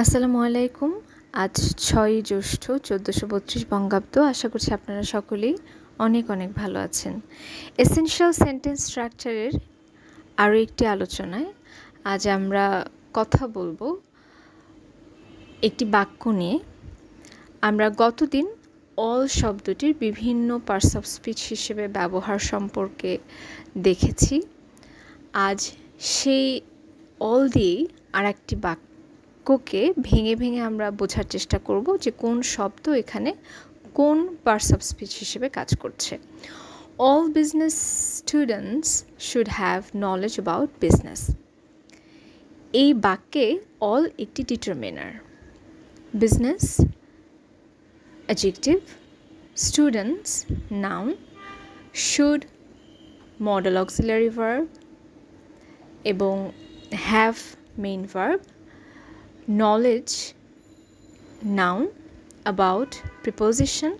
আসসালামু আলাইকুম। আজ 6ই জ্যৈষ্ঠ 1432 বঙ্গাব্দ। আশা করছি আপনারা সকলেই অনেক অনেক ভালো আছেন। এসেনশিয়াল সেন্টেন্স স্ট্রাকচারের আরও একটি আলোচনায় আজ আমরা কথা বলবো একটি বাক্য নিয়ে। আমরা গতদিন অল শব্দটির বিভিন্ন পার্টস অফ স্পিচ হিসেবে ব্যবহার সম্পর্কে দেখেছি। আজ সেই অল দিয়েই আর একটি বাক্যকে ভেঙে ভেঙে আমরা বোঝার চেষ্টা করব যে কোন শব্দ এখানে কোন পার্টস অফ স্পিচ হিসেবে কাজ করছে। All business students should have knowledge about business. এই বাক্যে অল একটি determiner. Business adjective, students noun, should modal auxiliary verb এবং have main verb, knowledge noun, about preposition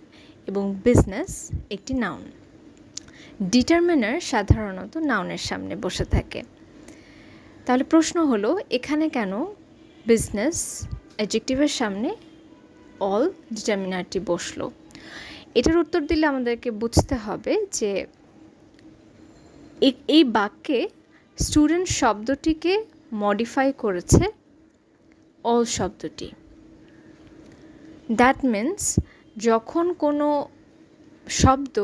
এবং বিজনেস একটি নাউন। ডিটারমিনার সাধারণত নাউনের সামনে বসে থাকে। তাহলে প্রশ্ন হলো এখানে কেন বিজনেস অ্যাডজেক্টিভের সামনে অল ডিটারমিনারটি বসলো? এটার উত্তর দিলে আমাদেরকে বুঝতে হবে যে এই বাক্যে স্টুডেন্ট শব্দটিকে মডিফাই করেছে অল শব্দটি। দ্যাট মিন্স যখন কোনো শব্দ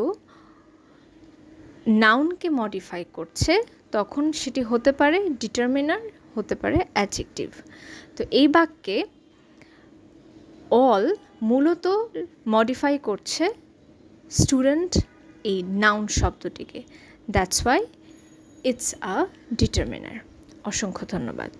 নাউনকে মডিফাই করছে তখন সেটি হতে পারে ডিটারমিনার, হতে পারে অ্যাডজেক্টিভ। তো এই বাক্যে অল মূলত মডিফাই করছে স্টুডেন্ট এই নাউন শব্দটিকে। That's why it's a determiner. অসংখ্য ধন্যবাদ।